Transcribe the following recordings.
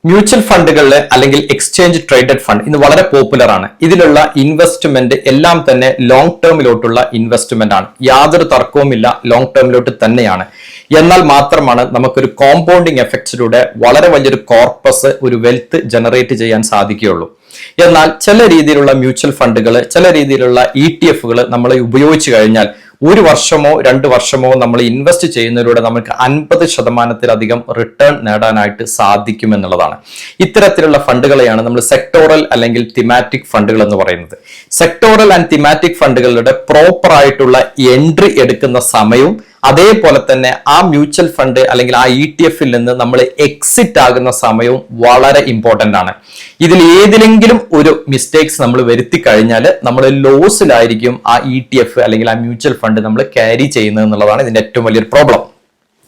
Mutual ഫണ്ടുകളിൽ അല്ലെങ്കിൽ exchange traded fund ഇന്ന് വളരെ പോപ്പുലർ ആണ്. ഇതിലുള്ള ഇൻവെസ്റ്റ്മെന്റ് എല്ലാം തന്നെ ലോങ് ടേമിലോട്ടുള്ള ഇൻവെസ്റ്റ്മെന്റ് ആണ്. യാതൊരു തർക്കവുമില്ല, ലോങ് ടേമിലോട്ട് തന്നെയാണ്. എന്നാൽ മാത്രമാണ് നമുക്കൊരു കോമ്പൗണ്ടിങ് എഫക്ട്സിലൂടെ വളരെ വലിയൊരു കോർപ്പസ്, ഒരു വെൽത്ത് ജനറേറ്റ് ചെയ്യാൻ സാധിക്കുകയുള്ളൂ. എന്നാൽ ചില രീതിയിലുള്ള മ്യൂച്വൽ ഫണ്ടുകൾ, ചില രീതിയിലുള്ള ETF നമ്മൾ ഉപയോഗിച്ചു കഴിഞ്ഞാൽ 1 വർഷമോ 2 വർഷമോ നമ്മൾ ഇൻവെസ്റ്റ് ചെയ്യുന്നതിലൂടെ നമുക്ക് 50% റിട്ടേൺ നേടാനായിട്ട് സാധിക്കും എന്നുള്ളതാണ്. ഇത്തരത്തിലുള്ള ഫണ്ടുകളെയാണ് നമ്മൾ സെക്ടോറൽ അല്ലെങ്കിൽ തിമാറ്റിക് ഫണ്ടുകൾ എന്ന് പറയുന്നത്. സെക്ടോറൽ ആൻഡ് തിമാറ്റിക് ഫണ്ടുകളുടെ പ്രോപ്പർ ആയിട്ടുള്ള എൻട്രി എടുക്കുന്ന സമയവും അതേപോലെ തന്നെ ആ മ്യൂച്വൽ ഫണ്ട് അല്ലെങ്കിൽ ആ ETF നിന്ന് നമ്മൾ എക്സിറ്റ് ആകുന്ന സമയവും വളരെ ഇമ്പോർട്ടന്റ് ആണ്. ഇതിൽ ഏതിലെങ്കിലും ഒരു മിസ്റ്റേക്സ് നമ്മൾ വരുത്തി കഴിഞ്ഞാൽ നമ്മൾ ലോസിലായിരിക്കും ആ ETF അല്ലെങ്കിൽ ആ മ്യൂച്വൽ ഫണ്ട് നമ്മൾ ക്യാരി ചെയ്യുന്നത് എന്നുള്ളതാണ് ഇതിന്റെ ഏറ്റവും വലിയൊരു പ്രോബ്ലം.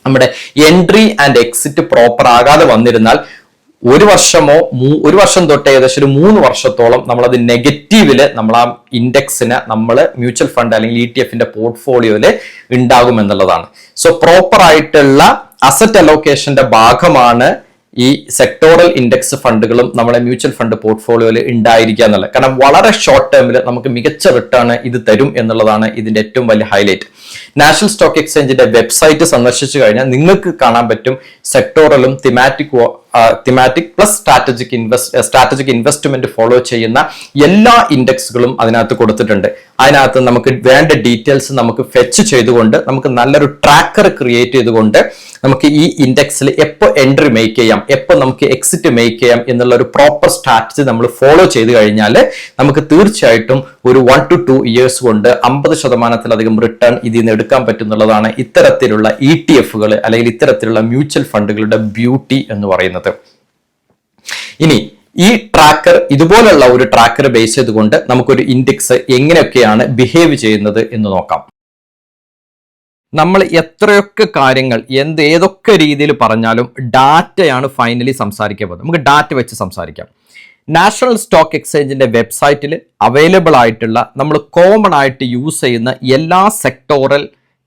നമ്മുടെ എൻട്രി ആൻഡ് എക്സിറ്റ് പ്രോപ്പർ ആകാതെ വന്നിരുന്നാൽ 1 വർഷം തൊട്ട് ഏകദേശം 3 വർഷത്തോളം നമ്മളത് നെഗറ്റീവില് നമ്മൾ ആ ഇൻഡെക്സിനെ നമ്മൾ മ്യൂച്വൽ ഫണ്ട് അല്ലെങ്കിൽ ETF പോർട്ട്ഫോളിയോയില് ഉണ്ടാകും എന്നുള്ളതാണ്. സോ പ്രോപ്പർ ആയിട്ടുള്ള അസറ്റ് അലോക്കേഷന്റെ ഭാഗമാണ് ഈ സെക്ടോറൽ ഇൻഡെക്സ് ഫണ്ടുകളും നമ്മുടെ മ്യൂച്വൽ ഫണ്ട് പോർട്ട്ഫോളിയോയിൽ ഉണ്ടായിരിക്കുക എന്നുള്ളത്. കാരണം വളരെ ഷോർട്ട് ടേമിൽ നമുക്ക് മികച്ച റിട്ടേൺ ഇത് തരും എന്നുള്ളതാണ് ഇതിന്റെ ഏറ്റവും വലിയ ഹൈലൈറ്റ്. നാഷണൽ സ്റ്റോക്ക് എക്സ്ചേഞ്ചിന്റെ വെബ്സൈറ്റ് സന്ദർശിച്ചു കഴിഞ്ഞാൽ നിങ്ങൾക്ക് കാണാൻ പറ്റും സെക്ടോറലും thematic plus strategic investment follow ചെയ്യുന്ന എല്ലാ ഇൻഡെക്സുകളും അതിനകത്ത് കൊടുത്തിട്ടുണ്ട്. അതിനകത്ത് നമുക്ക് വേണ്ട ഡീറ്റെയിൽസ് നമുക്ക് ഫെച്ച് ചെയ്തുകൊണ്ട് നമുക്ക് നല്ലൊരു ട്രാക്കർ ക്രിയേറ്റ് ചെയ്തുകൊണ്ട് നമുക്ക് ഈ ഇൻഡെക്സിൽ എപ്പോൾ എൻട്രി മേക്ക് ചെയ്യാം, എപ്പോൾ നമുക്ക് എക്സിറ്റ് മേക്ക് ചെയ്യാം എന്നുള്ള ഒരു പ്രോപ്പർ സ്ട്രാറ്റജി നമ്മൾ ഫോളോ ചെയ്ത് കഴിഞ്ഞാൽ നമുക്ക് തീർച്ചയായിട്ടും ഒരു 1 to 2 years കൊണ്ട് 50% റിട്ടേൺ ഇതിൽ നിന്ന് എടുക്കാൻ പറ്റുന്നുള്ളതാണ് ഇത്തരത്തിലുള്ള ETF അല്ലെങ്കിൽ ഇത്തരത്തിലുള്ള മ്യൂച്വൽ ഫണ്ടുകളുടെ ബ്യൂട്ടി എന്ന് പറയുന്നത്. ഇനി ഈ ട്രാക്കർ, ഇതുപോലുള്ള ഒരു ട്രാക്കർ ബേസ് ചെയ്തുകൊണ്ട് നമുക്കൊരു ഇൻഡെക്സ് എങ്ങനെയൊക്കെയാണ് ബിഹേവ് ചെയ്യുന്നത് എന്ന് നോക്കാം. നമ്മൾ എത്രയൊക്കെ കാര്യങ്ങൾ ഏതൊക്കെ രീതിയിൽ പറഞ്ഞാലും ഡാറ്റയാണ് ഫൈനലി സംസാരിക്കാൻ പോകുന്നത്. നമുക്ക് ഡാറ്റ വെച്ച് സംസാരിക്കാം. നാഷണൽ സ്റ്റോക്ക് എക്സ്ചേഞ്ചിന്റെ വെബ്സൈറ്റിൽ അവൈലബിൾ ആയിട്ടുള്ള നമ്മൾ കോമൺ ആയിട്ട് യൂസ് ചെയ്യുന്ന എല്ലാ സെക്ടോറൽ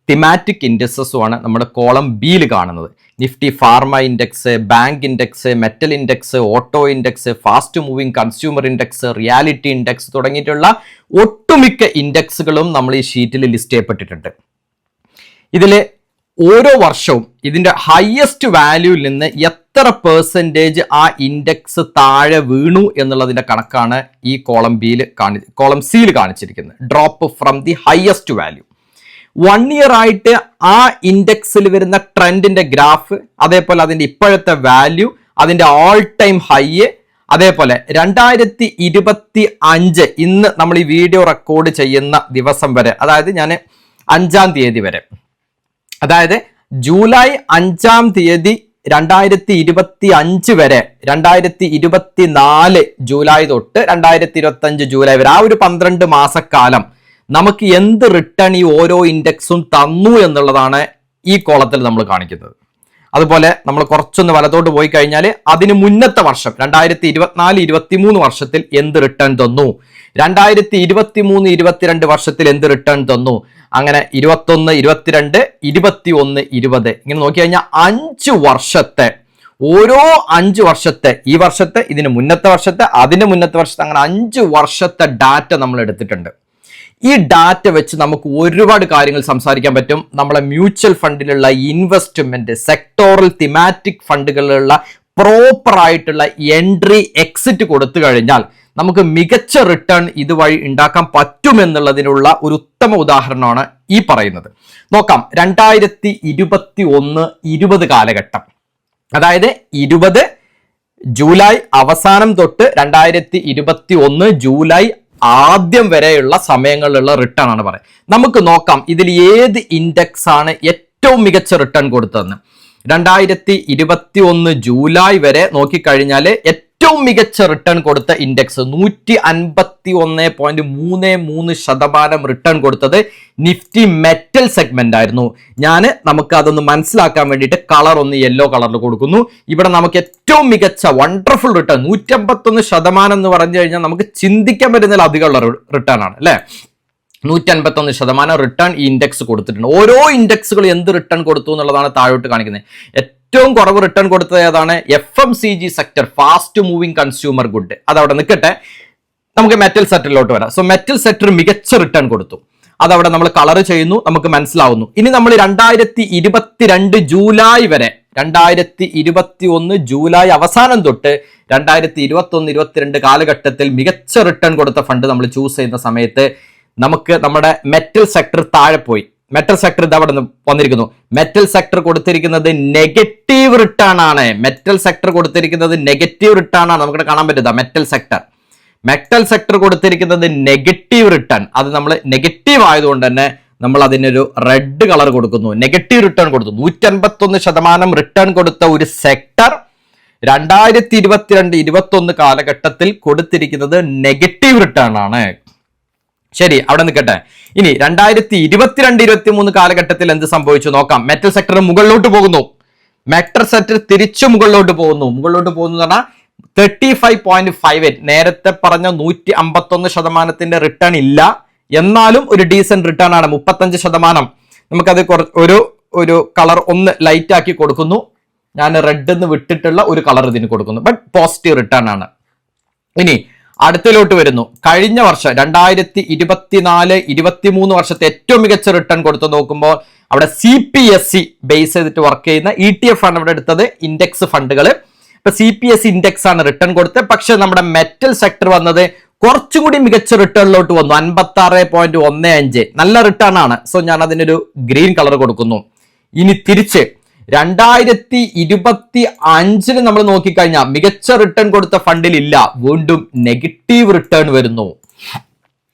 തിമാറ്റിക് ഇൻഡെക്സസുമാണ് നമ്മുടെ കോളം ബിയിൽ കാണുന്നത്. Nifty pharma index, bank index, metal index, auto index, fast moving consumer index, reality index തുടങ്ങിയിട്ടുള്ള ഒട്ടുമിക്ക ഇൻഡെക്സുകളും നമ്മൾ ഈ ഷീറ്റിൽ ലിസ്റ്റ് ചെയ്യപ്പെട്ടിട്ടുണ്ട്. ഇതിൽ ഓരോ വർഷവും ഇതിന്റെ ഹയസ്റ്റ് വാല്യൂവിൽ നിന്ന് എത്ര പെർസെൻറ്റേജ് ആ ഇൻഡെക്സ് താഴെ വീണു എന്നുള്ളതിന്റെ കണക്കാണ് ഈ കോളം സിയിൽ കാണിച്ചിരിക്കുന്നത്. Drop from the highest value. 1 year ആയിട്ട് ആ ഇൻഡെക്സിൽ വരുന്ന ട്രെൻഡിന്റെ ഗ്രാഫ്, അതേപോലെ അതിന്റെ ഇപ്പോഴത്തെ വാല്യൂ, അതിന്റെ ഓൾ ടൈം ഹൈ, അതേപോലെ 2025 ഇന്ന് നമ്മൾ ഈ വീഡിയോ റെക്കോർഡ് ചെയ്യുന്ന ദിവസം വരെ, അതായത് ഞാൻ 5-ാം തീയതി വരെ, അതായത് ജൂലൈ 5-ാം തീയതി 2025 വരെ, 2024 ജൂലൈ തൊട്ട് 2025 ജൂലൈ വരെ, ആ ഒരു 12 മാസക്കാലം നമുക്ക് എന്ത് റിട്ടേൺ ഈ ഓരോ ഇൻഡെക്സും തന്നു എന്നുള്ളതാണ് ഈ കോളത്തിൽ നമ്മൾ കാണിക്കുന്നത്. അതുപോലെ നമ്മൾ കുറച്ചൊന്ന് വലത്തോട്ട് പോയി കഴിഞ്ഞാൽ അതിന് മുന്നത്തെ വർഷം 2024-23 വർഷത്തിൽ എന്ത് റിട്ടേൺ തന്നു, 2023-22 വർഷത്തിൽ എന്ത് റിട്ടേൺ തന്നു, അങ്ങനെ 21, 22, 21, 20 ഇങ്ങനെ നോക്കി കഴിഞ്ഞാൽ 5 വർഷത്തെ, ഓരോ 5 വർഷത്തെ, ഈ വർഷത്തെ, ഇതിന് മുന്നത്തെ വർഷത്തെ, അതിന് മുന്നത്തെ വർഷത്തെ, അങ്ങനെ 5 വർഷത്തെ ഡാറ്റ നമ്മൾ എടുത്തിട്ടുണ്ട്. ഈ ഡാറ്റ വെച്ച് നമുക്ക് ഒരുപാട് കാര്യങ്ങൾ സംസാരിക്കാൻ പറ്റും. നമ്മളെ മ്യൂച്വൽ ഫണ്ടിലുള്ള ഇൻവെസ്റ്റ്മെന്റ്, സെക്ടോറൽ തിമാറ്റിക് ഫണ്ടുകളിലുള്ള പ്രോപ്പർ ആയിട്ടുള്ള എൻട്രി എക്സിറ്റ് കൊടുത്തു കഴിഞ്ഞാൽ നമുക്ക് മികച്ച റിട്ടേൺ ഇതുവഴി ഉണ്ടാക്കാൻ പറ്റുമെന്നുള്ളതിനുള്ള ഒരു ഉത്തമ ഉദാഹരണമാണ് ഈ പറയുന്നത്. നോക്കാം, 2021-20 കാലഘട്ടം, അതായത് 20 ജൂലൈ അവസാനം തൊട്ട് 2021 ജൂലൈ ആദ്യം വരെയുള്ള സമയങ്ങളിലുള്ള റിട്ടേൺ ആണ് പറയുന്നത്. നമുക്ക് നോക്കാം ഇതിൽ ഏത് ഇൻഡെക്സ് ആണ് ഏറ്റവും മികച്ച റിട്ടേൺ കൊടുത്തതെന്ന്. 2021 ജൂലൈ വരെ നോക്കിക്കഴിഞ്ഞാൽ ഏറ്റവും മികച്ച റിട്ടേൺ കൊടുത്ത ഇൻഡെക്സ് 151.33% റിട്ടേൺ കൊടുത്തത് നിഫ്റ്റി മെറ്റൽ സെഗ്മെന്റ് ആയിരുന്നു. നമുക്ക് അതൊന്ന് മനസ്സിലാക്കാൻ വേണ്ടിയിട്ട് കളർ ഒന്ന് യെല്ലോ കളറിൽ കൊടുക്കുന്നു. ഇവിടെ നമുക്ക് ഏറ്റവും മികച്ച വണ്ടർഫുൾ റിട്ടേൺ 151% എന്ന് പറഞ്ഞു കഴിഞ്ഞാൽ നമുക്ക് ചിന്തിക്കാൻ പറ്റുന്നതിൽ അധികമുള്ള റിട്ടേൺ ആണ് അല്ലെ. 151% റിട്ടേൺ ഈ ഇൻഡെക്സ് കൊടുത്തിട്ടുണ്ട്. ഓരോ ഇൻഡെക്സുകൾ എന്ത് റിട്ടേൺ കൊടുത്തു എന്നുള്ളതാണ് താഴോട്ട് കാണിക്കുന്നത്. ഏറ്റവും കുറവ് റിട്ടേൺ കൊടുത്തത് ഏതാണ്? FMCG sector, fast moving consumer good. അതവിടെ നിൽക്കട്ടെ, നമുക്ക് മെറ്റൽ സെക്ടറിലോട്ട് വരാം. സോ മെറ്റൽ സെക്ടർ മികച്ച റിട്ടേൺ കൊടുത്തു. അതവിടെ നമ്മൾ കളർ ചെയ്യുന്നു, നമുക്ക് മനസ്സിലാവുന്നു. ഇനി നമ്മൾ 2022 ജൂലൈ വരെ, 2021 ജൂലൈ അവസാനം തൊട്ട് 2021-22 കാലഘട്ടത്തിൽ മികച്ച റിട്ടേൺ കൊടുത്ത ഫണ്ട് നമ്മൾ ചൂസ് ചെയ്യുന്ന സമയത്ത് നമുക്ക് നമ്മുടെ മെറ്റൽ സെക്ടർ താഴെ പോയി. മെറ്റൽ സെക്ടർ ഇത് അവിടെ വന്നിരിക്കുന്നു. മെറ്റൽ സെക്ടർ കൊടുത്തിരിക്കുന്നത് നെഗറ്റീവ് റിട്ടേൺ ആണ്. മെറ്റൽ സെക്ടർ കൊടുത്തിരിക്കുന്നത് നെഗറ്റീവ് റിട്ടേൺ ആണ്. നമുക്ക് കാണാൻ പറ്റുക മെറ്റൽ സെക്ടർ കൊടുത്തിരിക്കുന്നത് നെഗറ്റീവ് റിട്ടേൺ. അത് നമ്മൾ നെഗറ്റീവ് ആയതുകൊണ്ട് തന്നെ നമ്മൾ അതിനൊരു റെഡ് കളർ കൊടുക്കുന്നു. നെഗറ്റീവ് റിട്ടേൺ കൊടുത്തു. 151% റിട്ടേൺ കൊടുത്ത ഒരു സെക്ടർ 2022-21 കാലഘട്ടത്തിൽ കൊടുത്തിരിക്കുന്നത് നെഗറ്റീവ് റിട്ടേൺ ആണ്. ശരി, അവിടെ നിൽക്കട്ടെ. ഇനി 2022-23 കാലഘട്ടത്തിൽ എന്ത് സംഭവിച്ചു നോക്കാം. മെറ്റൽ സെക്ടർ മുകളിലോട്ട് പോകുന്നു. മെറ്റൽ സെക്ടർ തിരിച്ചു മുകളിലോട്ട് പോകുന്നു എന്ന് പറഞ്ഞാൽ 35.58. നേരത്തെ പറഞ്ഞ 151% റിട്ടേൺ ഇല്ല, എന്നാലും ഒരു ഡീസന്റ് റിട്ടേൺ ആണ്. 35%. നമുക്കത് ഒരു കളർ ഒന്ന് ലൈറ്റ് ആക്കി കൊടുക്കുന്നു. ഞാൻ റെഡ് എന്ന് വിട്ടിട്ടുള്ള ഒരു കളർ ഇതിന് കൊടുക്കുന്നു. ബട്ട് പോസിറ്റീവ് റിട്ടേൺ ആണ്. ഇനി അടുത്തിലോട്ട് വരുന്നു. കഴിഞ്ഞ വർഷം 2024-23 വർഷത്തെ ഏറ്റവും മികച്ച റിട്ടേൺ കൊടുത്തു നോക്കുമ്പോൾ അവിടെ CPSE ബേസ് ചെയ്തിട്ട് വർക്ക് ചെയ്യുന്ന ETF ആണ് ഇവിടെ എടുത്തത്, ഇൻഡെക്സ് ഫണ്ടുകൾ. ഇപ്പൊ CPSE ഇൻഡെക്സ് ആണ് റിട്ടേൺ കൊടുത്തത്. പക്ഷെ നമ്മുടെ മെറ്റൽ സെക്ടർ വന്നത് കുറച്ചും കൂടി മികച്ച റിട്ടേണിലോട്ട് വന്നു. 56.15 നല്ല റിട്ടേൺ ആണ്. സോ ഞാൻ അതിനൊരു ഗ്രീൻ കളർ കൊടുക്കുന്നു. ഇനി തിരിച്ച് 2025 നമ്മൾ നോക്കിക്കഴിഞ്ഞാൽ മികച്ച റിട്ടേൺ കൊടുത്ത ഫണ്ടിൽ ഇല്ല, വീണ്ടും നെഗറ്റീവ് റിട്ടേൺ വരുന്നു.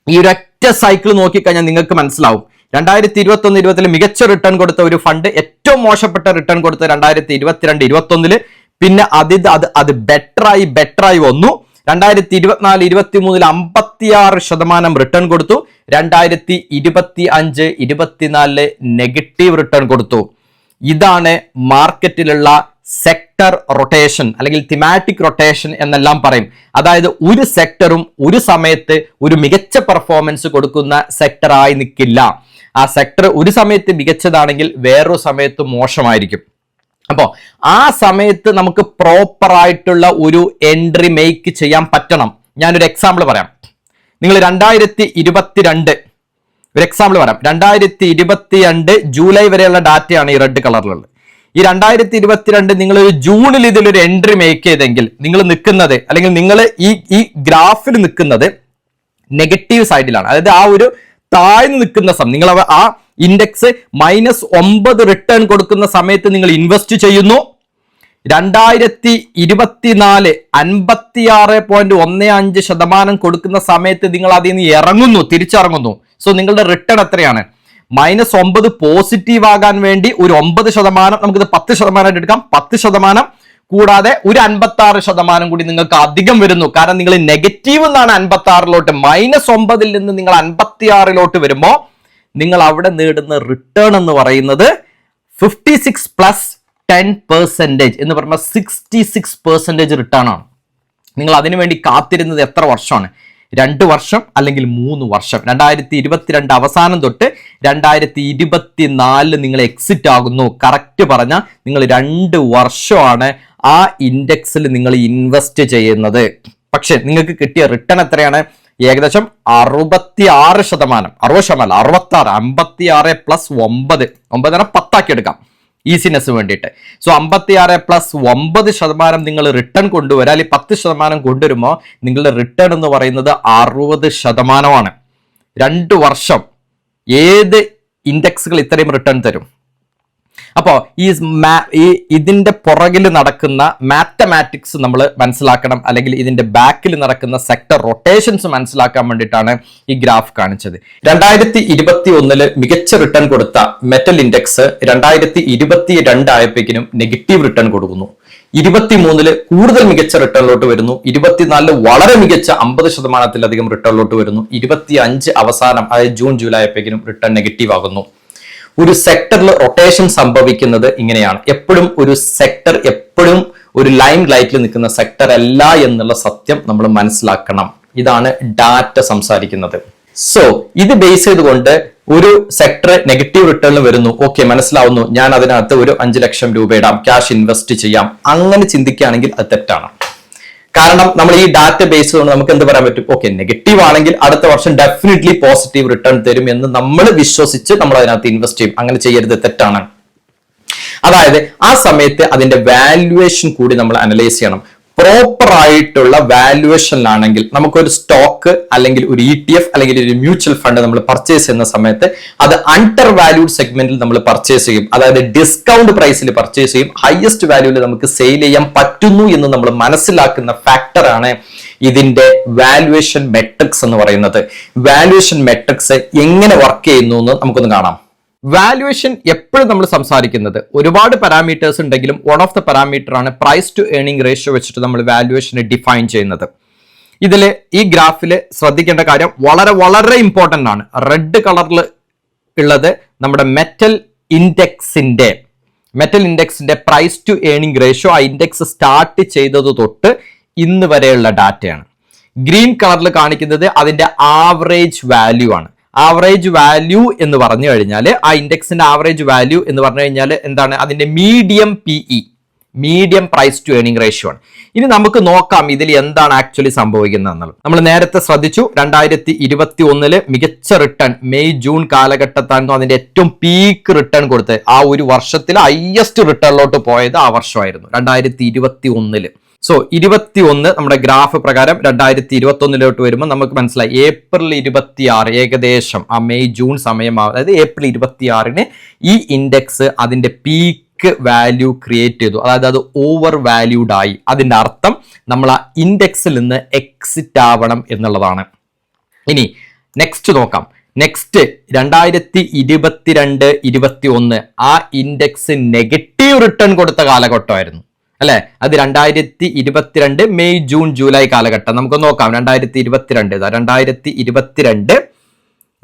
ഈ ഒരൊറ്റ സൈക്കിൾ നോക്കിക്കഴിഞ്ഞാൽ നിങ്ങൾക്ക് മനസ്സിലാവും. 2021-20 മികച്ച റിട്ടേൺ കൊടുത്ത ഒരു ഫണ്ട് ഏറ്റവും മോശപ്പെട്ട റിട്ടേൺ കൊടുത്ത 2022-21 പിന്നെ അത് ബെറ്ററായി വന്നു. 2024-23 56% റിട്ടേൺ കൊടുത്തു. 2025-24 നെഗറ്റീവ് റിട്ടേൺ കൊടുത്തു. ഇതാണ് മാർക്കറ്റിലുള്ള സെക്ടർ റൊട്ടേഷൻ അല്ലെങ്കിൽ തിമാറ്റിക് റൊട്ടേഷൻ എന്നെല്ലാം പറയും. അതായത് ഒരു സെക്ടറും ഒരു സമയത്ത് ഒരു മികച്ച പെർഫോമൻസ് കൊടുക്കുന്ന സെക്ടറായി നിൽക്കില്ല. ആ സെക്ടർ ഒരു സമയത്ത് മികച്ചതാണെങ്കിൽ വേറൊരു സമയത്ത് മോശമായിരിക്കും. അപ്പോൾ ആ സമയത്ത് നമുക്ക് പ്രോപ്പർ ആയിട്ടുള്ള ഒരു എൻട്രി മേക്ക് ചെയ്യാൻ പറ്റണം. ഞാനൊരു എക്സാമ്പിൾ പറയാം. നിങ്ങൾ 2022 ഒരു എക്സാമ്പിൾ പറയാം. 2022 ജൂലൈ വരെയുള്ള ഡാറ്റയാണ് ഈ റെഡ് കളറിലുള്ളത്. ഈ 2022 നിങ്ങൾ ഒരു ജൂണിൽ ഇതിലൊരു എൻട്രി മേക്ക് ചെയ്തെങ്കിൽ നിങ്ങൾ നിൽക്കുന്നത് അല്ലെങ്കിൽ നിങ്ങൾ ഈ ഗ്രാഫിൽ നിൽക്കുന്നത് നെഗറ്റീവ് സൈഡിലാണ്. അതായത് ആ ഒരു താഴ്ന്നു നിൽക്കുന്ന സമയം നിങ്ങൾ ആ ഇൻഡെക്സ് -9 റിട്ടേൺ കൊടുക്കുന്ന സമയത്ത് നിങ്ങൾ ഇൻവെസ്റ്റ് ചെയ്യുന്നു. 2024 56.15% കൊടുക്കുന്ന സമയത്ത് നിങ്ങൾ അതിൽ നിന്ന് തിരിച്ചിറങ്ങുന്നു. സോ നിങ്ങളുടെ റിട്ടേൺ എത്രയാണ്? -9 പോസിറ്റീവ് ആകാൻ വേണ്ടി ഒരു 9%, നമുക്കിത് 10% എടുക്കാം. 10% കൂടാതെ ഒരു 56% കൂടി നിങ്ങൾക്ക് അധികം വരുന്നു. കാരണം നിങ്ങൾ നെഗറ്റീവ് എന്നാണ് 56-ലോട്ട്, -9 നിന്ന് നിങ്ങൾ 56-ലോട്ട് വരുമ്പോൾ നിങ്ങൾ അവിടെ നേടുന്ന റിട്ടേൺ എന്ന് പറയുന്നത് 56 + 10% എന്ന് പറയുമ്പോൾ 66% റിട്ടേൺ ആണ്. നിങ്ങൾ അതിനുവേണ്ടി കാത്തിരുന്നത് എത്ര വർഷമാണ്? 2 വർഷം അല്ലെങ്കിൽ 3 വർഷം. 2022 അവസാനം തൊട്ട് 2024 നിങ്ങൾ എക്സിറ്റ് ആകുന്നു. കറക്റ്റ് പറഞ്ഞാൽ നിങ്ങൾ 2 വർഷമാണ് ആ ഇൻഡെക്സിൽ നിങ്ങൾ ഇൻവെസ്റ്റ് ചെയ്യുന്നത്. പക്ഷെ നിങ്ങൾക്ക് കിട്ടിയ റിട്ടേൺ എത്രയാണ്? ഏകദേശം 66%. 56 + 9 10 ആക്കി എടുക്കാം ഈസിനെസ് വേണ്ടിയിട്ട്. സോ 56 + 9% നിങ്ങൾ റിട്ടേൺ കൊണ്ടുവരാം. അല്ലെങ്കിൽ 10% കൊണ്ടുവരുമ്പോൾ നിങ്ങളുടെ റിട്ടേൺ എന്ന് പറയുന്നത് 60%. 2 വർഷം ഏത് ഇൻഡെക്സുകൾ ഇത്രയും റിട്ടേൺ തരും? അപ്പോൾ ഇതിന്റെ പുറകിൽ നടക്കുന്ന മാത്തമാറ്റിക്സ് നമ്മൾ മനസ്സിലാക്കണം, അല്ലെങ്കിൽ ഇതിന്റെ ബാക്കിൽ നടക്കുന്ന സെക്ടർ റൊട്ടേഷൻസ് മനസ്സിലാക്കാൻ വേണ്ടിയിട്ടാണ് ഈ ഗ്രാഫ് കാണിച്ചത്. 2021 മികച്ച റിട്ടേൺ കൊടുത്ത മെറ്റൽ ഇൻഡെക്സ് 2022 ആയപ്പോഴേക്കും നെഗറ്റീവ് റിട്ടേൺ കൊടുക്കുന്നു. 23 കൂടുതൽ മികച്ച റിട്ടേണിലോട്ട് വരുന്നു. 24 വളരെ മികച്ച 50%-ലധികം റിട്ടേണിലോട്ട് വരുന്നു. 25 അവസാനം, അതായത് ജൂൺ ജൂലൈ ആയപ്പോഴേക്കും റിട്ടേൺ നെഗറ്റീവ് ആകുന്നു. ഒരു സെക്ടറിൽ റൊട്ടേഷൻ സംഭവിക്കുന്നത് ഇങ്ങനെയാണ്. എപ്പോഴും ഒരു സെക്ടർ എപ്പോഴും ഒരു ലൈം ലൈറ്റിൽ നിൽക്കുന്ന സെക്ടർ അല്ല എന്നുള്ള സത്യം നമ്മൾ മനസ്സിലാക്കണം. ഇതാണ് ഡാറ്റ സംസാരിക്കുന്നത്. സോ ഇത് ബേസ് ചെയ്തുകൊണ്ട് ഒരു സെക്ടർ നെഗറ്റീവ് റിട്ടേൺ വരുന്നു, ഓക്കെ, മനസ്സിലാവുന്നു, ഞാൻ അതിനകത്ത് ഒരു 5 ലക്ഷം രൂപ ഇടാം, ക്യാഷ് ഇൻവെസ്റ്റ് ചെയ്യാം, അങ്ങനെ ചിന്തിക്കുകയാണെങ്കിൽ അത് തെറ്റാണ്. കാരണം നമ്മൾ ഈ ഡാറ്റ ബേസ് കൊണ്ട് നമുക്ക് എന്ത് പറയാൻ പറ്റും, ഓക്കെ, നെഗറ്റീവ് ആണെങ്കിൽ അടുത്ത വർഷം ഡെഫിനറ്റ്ലി പോസിറ്റീവ് റിട്ടേൺ തരും എന്ന് നമ്മൾ വിശ്വസിച്ച് നമ്മൾ അതിനകത്ത് ഇൻവെസ്റ്റ് ചെയ്യും. അങ്ങനെ ചെയ്യരുത്, തെറ്റാണ്. അതായത് ആ സമയത്ത് അതിന്റെ വാല്യുവേഷൻ കൂടി നമ്മൾ അനലൈസ് ചെയ്യണം. പ്രോപ്പർ ആയിട്ടുള്ള വാല്യുവേഷനിലാണെങ്കിൽ നമുക്കൊരു സ്റ്റോക്ക് അല്ലെങ്കിൽ ഒരു ETF അല്ലെങ്കിൽ ഒരു മ്യൂച്വൽ ഫണ്ട് നമ്മൾ പർച്ചേസ് ചെയ്യുന്ന സമയത്ത് അത് അണ്ടർ വാല്യൂഡ് സെഗ്മെന്റിൽ നമ്മൾ പർച്ചേസ് ചെയ്യും, അതായത് ഡിസ്കൗണ്ട് പ്രൈസിൽ പർച്ചേസ് ചെയ്യും, ഹയസ്റ്റ് വാല്യൂവിൽ നമുക്ക് സെയിൽ ചെയ്യാൻ പറ്റുന്നു എന്ന് നമ്മൾ മനസ്സിലാക്കുന്ന ഫാക്ടറാണ് ഇതിന്റെ വാല്യുവേഷൻ മെട്രിക്സ് എന്ന് പറയുന്നത്. വാല്യുവേഷൻ മെട്രിക്സ് എങ്ങനെ വർക്ക് ചെയ്യുന്നു എന്ന് നമുക്കൊന്ന് കാണാം. വാല്യുവേഷൻ എപ്പോഴും നമ്മൾ സംസാരിക്കുന്നത് ഒരുപാട് പാരാമീറ്റേഴ്സ് ഉണ്ടെങ്കിലും വൺ ഓഫ് ദ പാരാമീറ്റർ ആണ് പ്രൈസ് ടു ഏർണിംഗ് റേഷ്യോ വെച്ചിട്ട് നമ്മൾ വാല്യുവേഷനെ ഡിഫൈൻ ചെയ്യുന്നത്. ഇതിൽ ഈ ഗ്രാഫിൽ ശ്രദ്ധിക്കേണ്ട കാര്യം വളരെ വളരെ ഇമ്പോർട്ടന്റ് ആണ്. റെഡ് കളറിൽ ഉള്ളത് നമ്മുടെ മെറ്റൽ ഇൻഡെക്സിന്റെ പ്രൈസ് ടു ഏർണിംഗ് റേഷ്യോ, ആ ഇൻഡെക്സ് സ്റ്റാർട്ട് ചെയ്തത് തൊട്ട് ഇന്ന് വരെയുള്ള ഡാറ്റയാണ്. ഗ്രീൻ കളറിൽ കാണിക്കുന്നത് അതിന്റെ ആവറേജ് വാല്യൂ ആണ്. ആവറേജ് വാല്യൂ എന്ന് പറഞ്ഞു കഴിഞ്ഞാൽ ആ ഇൻഡെക്സിന്റെ ആവറേജ് വാല്യൂ എന്ന് പറഞ്ഞു കഴിഞ്ഞാൽ എന്താണ്, അതിന്റെ medium PE, medium price to earning ratio ആണ്. ഇനി നമുക്ക് നോക്കാം ഇതിൽ എന്താണ് ആക്ച്വലി സംഭവിക്കുന്നത് എന്നുള്ളത്. നമ്മൾ നേരത്തെ ശ്രദ്ധിച്ചു, 2021 മികച്ച റിട്ടേൺ മെയ് ജൂൺ കാലഘട്ടത്തായിരുന്നു അതിന്റെ ഏറ്റവും പീക്ക് റിട്ടേൺ കൊടുത്ത്. ആ ഒരു വർഷത്തിൽ ഹയസ്റ്റ് റിട്ടേണിലോട്ട് പോയത് ആ വർഷമായിരുന്നു 2021. സോ 21 നമ്മുടെ ഗ്രാഫ് പ്രകാരം 2021 വരുമ്പോൾ നമുക്ക് മനസ്സിലായി ഏപ്രിൽ 26 ഏകദേശം ആ മെയ് ജൂൺ സമയമാവും, അതായത് ഏപ്രിൽ 26 ഈ ഇൻഡെക്സ് അതിന്റെ പീക്ക് വാല്യൂ ക്രിയേറ്റ് ചെയ്തു, അതായത് അത് ഓവർ വാല്യൂഡ് ആയി. അതിന്റെ അർത്ഥം നമ്മൾ ആ ഇൻഡെക്സിൽ നിന്ന് എക്സിറ്റ് ആവണം എന്നുള്ളതാണ്. ഇനി നെക്സ്റ്റ് നോക്കാം. നെക്സ്റ്റ് 2022-21 ആ ഇൻഡെക്സ് നെഗറ്റീവ് റിട്ടേൺ കൊടുത്ത കാലഘട്ടമായിരുന്നു അല്ലെ. അത് 2022 മെയ് ജൂൺ ജൂലൈ കാലഘട്ടം. നമുക്ക് നോക്കാം 2022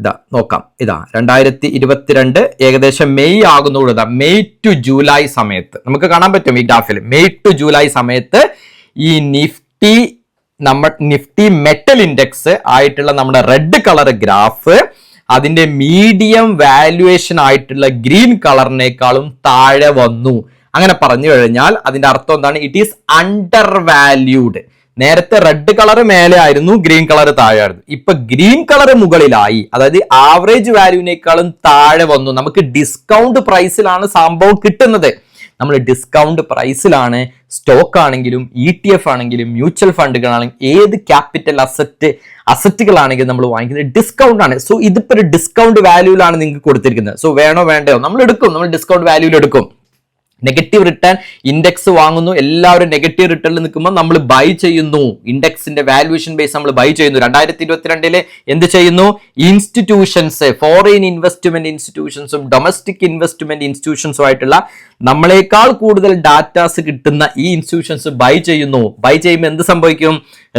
ഇതാ നോക്കാം. 2022 ഏകദേശം മെയ് ആകുന്നതോട് മെയ് ടു ജൂലൈ സമയത്ത് നമുക്ക് കാണാൻ പറ്റും ഈ ഗ്രാഫിൽ. മെയ് ടു ജൂലൈ സമയത്ത് ഈ നിഫ്റ്റി മെറ്റൽ ഇൻഡെക്സ് ആയിട്ടുള്ള നമ്മുടെ റെഡ് കളർ ഗ്രാഫ് അതിന്റെ മീഡിയം വാല്യുവേഷൻ ആയിട്ടുള്ള ഗ്രീൻ കളറിനേക്കാളും താഴെ വന്നു. അങ്ങനെ പറഞ്ഞു കഴിഞ്ഞാൽ അതിന്റെ അർത്ഥം എന്താണ്, ഇറ്റ് ഈസ് അണ്ടർ വാല്യൂഡ്. നേരത്തെ റെഡ് കളർ മേലെ ആയിരുന്നു, ഗ്രീൻ കളർ താഴെ ആയിരുന്നു. ഇപ്പൊ ഗ്രീൻ കളർ മുകളിലായി, അതായത് ആവറേജ് വാല്യൂവിനേക്കാളും താഴെ വന്നു. നമുക്ക് ഡിസ്കൗണ്ട് പ്രൈസിലാണ് സംഭവം കിട്ടുന്നത്. നമ്മൾ ഡിസ്കൗണ്ട് പ്രൈസിലാണ് സ്റ്റോക്ക് ആണെങ്കിലും ETF ആണെങ്കിലും മ്യൂച്വൽ ഫണ്ടുകളാണെങ്കിലും ഏത് ക്യാപിറ്റൽ അസറ്റുകളാണെങ്കിലും നമ്മൾ വാങ്ങിക്കുന്നത് ഡിസ്കൗണ്ട് ആണ്. സോ ഇതിപ്പോ ഒരു ഡിസ്കൗണ്ട് വാല്യൂവിലാണ് നിങ്ങൾക്ക് കൊടുത്തിരിക്കുന്നത്. സോ വേണോ വേണ്ടയോ നമ്മൾ എടുക്കും, നമ്മൾ ഡിസ്കൗണ്ട് വാല്യൂവിൽ എടുക്കും. നെഗറ്റീവ് റിട്ടേൺ ഇൻഡെക്സ് വാങ്ങുന്നു, എല്ലാവരും നെഗറ്റീവ് റിട്ടേണിൽ നിൽക്കുമ്പോൾ നമ്മൾ ബൈ ചെയ്യുന്നു. ഇൻഡെക്സിന്റെ വാല്യൂവേഷൻ ബേസ് നമ്മൾ ബൈ ചെയ്യുന്നു. 2022 എന്ത് ചെയ്യുന്നു, ഇൻസ്റ്റിറ്റ്യൂഷൻസ്, ഫോറിൻ ഇൻവെസ്റ്റ്മെന്റ് ഇൻസ്റ്റിറ്റ്യൂഷൻസും ഡൊമസ്റ്റിക് ഇൻവെസ്റ്റ്മെന്റ് ഇൻസ്റ്റിറ്റ്യൂഷൻസും ആയിട്ടുള്ള നമ്മളെക്കാൾ കൂടുതൽ ഡാറ്റാസ് കിട്ടുന്ന ഈ ഇൻസ്റ്റിറ്റ്യൂഷൻസ് ബൈ ചെയ്യുന്നു. ബൈ ചെയ്യുമ്പോൾ എന്ത് സംഭവിക്കും,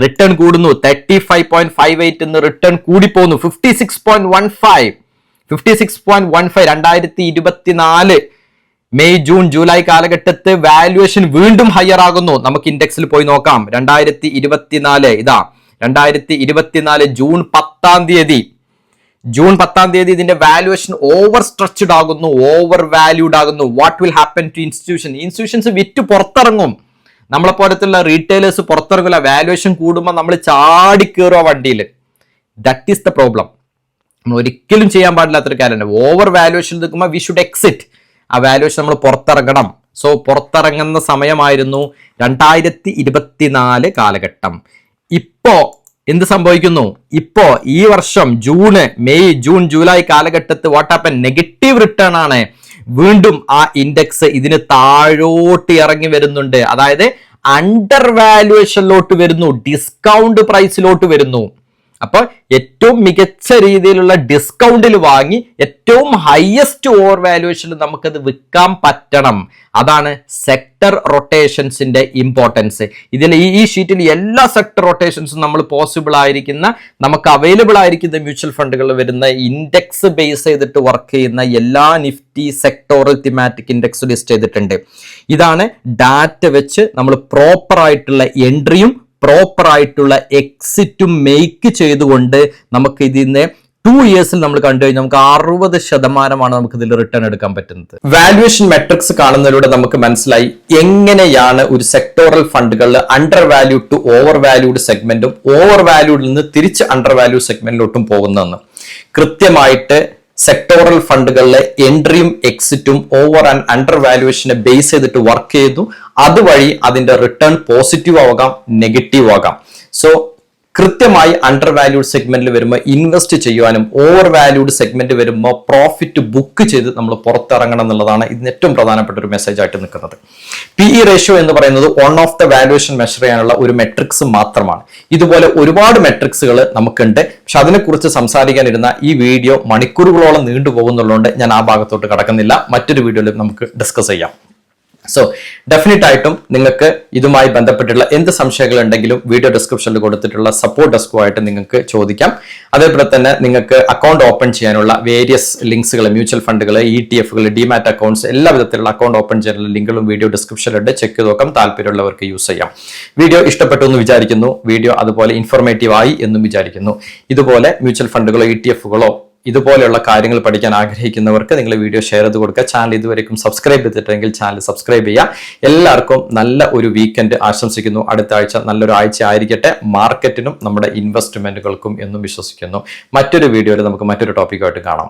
റിട്ടേൺ കൂടുന്നു. 35.58 എന്ന് റിട്ടേൺ കൂടിപ്പോകുന്നു. 56.15 2024 മെയ് ജൂൺ ജൂലൈ കാലഘട്ടത്ത് വാല്യുവേഷൻ വീണ്ടും ഹയർ ആകുന്നു. നമുക്ക് ഇൻഡെക്സിൽ പോയി നോക്കാം. 2024 ജൂൺ 10 തീയതി ഇതിന്റെ വാല്യുവേഷൻ ഓവർ സ്ട്രെച്ച്ഡ് ആകുന്നു, ഓവർ വാല്യൂഡ് ആകുന്നു. What will happen to institutions വിറ്റ് പുറത്തിറങ്ങും. നമ്മളെ പോലത്തുള്ള റീറ്റെയിലേഴ്സ് പുറത്തിറങ്ങില്ല. വാല്യുവേഷൻ കൂടുമ്പോൾ നമ്മൾ ചാടി കയറുക വണ്ടിയിൽ. That is the problem. നമ്മൾ ഒരിക്കലും ചെയ്യാൻ പാടില്ലാത്തൊരു കാര്യമാണ്. ഓവർ വാല്യുവേഷൻ നിൽക്കുമ്പോൾ വി ഷുഡ് എക്സിറ്റ്. ആ വാല്യുവേഷൻ നമ്മൾ പുറത്തിറങ്ങണം. സോ പുറത്തിറങ്ങുന്ന സമയമായിരുന്നു 2024 കാലഘട്ടം. ഇപ്പോ എന്ത് സംഭവിക്കുന്നു, ഇപ്പോ ഈ വർഷം മെയ് ജൂൺ ജൂലൈ കാലഘട്ടത്ത് വാട്ട് ഹാപ്പൻ, നെഗറ്റീവ് റിട്ടേൺ ആണ്. വീണ്ടും ആ ഇൻഡെക്സ് ഇതിന് താഴോട്ട് ഇറങ്ങി വരുന്നുണ്ട്. അതായത് അണ്ടർ വാല്യുവേഷനിലോട്ട് വരുന്നു, ഡിസ്കൗണ്ട് പ്രൈസിലോട്ട് വരുന്നു. അപ്പൊ ഏറ്റവും മികച്ച രീതിയിലുള്ള ഡിസ്കൗണ്ടിൽ വാങ്ങി ഏറ്റവും ഹയസ്റ്റ് ഓവർ വാല്യുവേഷനിൽ നമുക്കത് വിൽക്കാൻ പറ്റണം. അതാണ് സെക്ടർ റൊട്ടേഷൻസിന്റെ ഇമ്പോർട്ടൻസ്. ഇതിൽ ഈ ഷീറ്റിൽ എല്ലാ സെക്ടർ റൊട്ടേഷൻസും നമ്മൾ പോസിബിൾ ആയിരിക്കുന്ന, നമുക്ക് അവൈലബിൾ ആയിരിക്കുന്ന മ്യൂച്വൽ ഫണ്ടുകളിൽ വരുന്ന ഇൻഡെക്സ് ബേസ് ചെയ്തിട്ട് വർക്ക് ചെയ്യുന്ന എല്ലാ Nifty sectoral thematic index list ചെയ്തിട്ടുണ്ട്. ഇതാണ് ഡാറ്റ വെച്ച് നമ്മൾ പ്രോപ്പർ ആയിട്ടുള്ള എൻട്രിയും പ്രോപ്പർ ആയിട്ടുള്ള എക്സിറ്റും മേക്ക് ചെയ്തുകൊണ്ട് നമുക്ക് ഇതിനെ 2 ഇയേഴ്സിൽ നമ്മൾ കണ്ടു കഴിഞ്ഞാൽ നമുക്ക് 60% നമുക്ക് ഇതിൽ റിട്ടേൺ എടുക്കാൻ പറ്റുന്നത്. വാല്യുവേഷൻ മെട്രിക്സ് കാണുന്നതിലൂടെ നമുക്ക് മനസ്സിലായി എങ്ങനെയാണ് ഒരു സെക്ടോറൽ ഫണ്ടുകളിൽ under value to over valued സെഗ്മെന്റും ഓവർ വാല്യൂഡിൽ നിന്ന് തിരിച്ച് അണ്ടർ വാല്യൂ സെഗ്മെന്റിലോട്ടും പോകുന്നതെന്ന്. കൃത്യമായിട്ട് സെക്ടോറൽ ഫണ്ടുകളിലെ എൻട്രിയും എക്സിറ്റും ഓവർ ആൻഡ് അണ്ടർ വാല്യുവേഷനെ ബേസ് ചെയ്തിട്ട് വർക്ക് ചെയ്തു. അതുവഴി അതിന്റെ റിട്ടേൺ പോസിറ്റീവ് ആവാം, നെഗറ്റീവ് ആകാം. സോ കൃത്യമായി അണ്ടർ വാല്യൂഡ് സെഗ്മെന്റിൽ വരുമ്പോൾ ഇൻവെസ്റ്റ് ചെയ്യുവാനും ഓവർ വാല്യൂഡ് സെഗ്മെന്റ് വരുമ്പോൾ പ്രോഫിറ്റ് ബുക്ക് ചെയ്ത് നമ്മൾ പുറത്തിറങ്ങണം എന്നുള്ളതാണ് ഇതിന് ഏറ്റവും പ്രധാനപ്പെട്ട ഒരു മെസ്സേജ് ആയിട്ട് നിൽക്കുന്നത്. PE റേഷ്യോ എന്ന് പറയുന്നത് one of the valuation measure ചെയ്യാനുള്ള ഒരു മെട്രിക്സ് മാത്രമാണ്. ഇതുപോലെ ഒരുപാട് മെട്രിക്സുകൾ നമുക്കുണ്ട്. പക്ഷെ അതിനെക്കുറിച്ച് സംസാരിക്കാനിരുന്ന ഈ വീഡിയോ മണിക്കൂറുകളോളം നീണ്ടുപോകുന്നുള്ളതുകൊണ്ട് ഞാൻ ആ ഭാഗത്തോട്ട് കടക്കുന്നില്ല. മറ്റൊരു വീഡിയോയിൽ നമുക്ക് ഡിസ്കസ് ചെയ്യാം. സോ ഡെഫിനറ്റ് ആയിട്ടും നിങ്ങൾക്ക് ഇതുമായി ബന്ധപ്പെട്ടുള്ള എന്ത് സംശയങ്ങൾ ഉണ്ടെങ്കിലും വീഡിയോ ഡിസ്ക്രിപ്ഷനിൽ കൊടുത്തിട്ടുള്ള സപ്പോർട്ട് ഡെസ്കുമായിട്ട് നിങ്ങൾക്ക് ചോദിക്കാം. അതേപോലെ തന്നെ നിങ്ങൾക്ക് അക്കൗണ്ട് ഓപ്പൺ ചെയ്യാനുള്ള വേരിയസ് ലിങ്ക്സുകൾ, മ്യൂച്വൽ ഫണ്ടുകൾ, ETF, ഡിമാറ്റ് അക്കൗണ്ട്സ്, എല്ലാ വിധത്തിലുള്ള അക്കൗണ്ട് ഓപ്പൺ ചെയ്യാനുള്ള ലിങ്കുകളും വീഡിയോ ഡിസ്ക്രിപ്ഷനിലുണ്ട്. ചെക്ക് ചെയ്ത് നോക്കാം. താല്പര്യമുള്ളവർക്ക് യൂസ് ചെയ്യാം. വീഡിയോ ഇഷ്ടപ്പെട്ടു എന്ന് വിചാരിക്കുന്നു. വീഡിയോ അതുപോലെ ഇൻഫോർമേറ്റീവ് ആയി എന്നും വിചാരിക്കുന്നു. ഇതുപോലെ മ്യൂച്വൽ ഫണ്ടുകളോ ETF-കളോ ഇതുപോലെയുള്ള കാര്യങ്ങൾ പഠിക്കാൻ ആഗ്രഹിക്കുന്നവർക്ക് നിങ്ങൾ വീഡിയോ ഷെയർ ചെയ്ത് കൊടുക്കുക. ചാനൽ ഇതുവരെയും സബ്സ്ക്രൈബ് ചെയ്തിട്ടുണ്ടെങ്കിൽ ചാനൽ സബ്സ്ക്രൈബ് ചെയ്യുക. എല്ലാവർക്കും നല്ല ഒരു വീക്കെൻഡ് ആശംസിക്കുന്നു. അടുത്ത ആഴ്ച നല്ലൊരു ആഴ്ച ആയിരിക്കട്ടെ മാർക്കറ്റിനും നമ്മുടെ ഇൻവെസ്റ്റ്മെന്റുകൾക്കും എന്നും വിശ്വസിക്കുന്നു. മറ്റൊരു വീഡിയോയിൽ നമുക്ക് മറ്റൊരു ടോപ്പിക്കായിട്ട് കാണാം.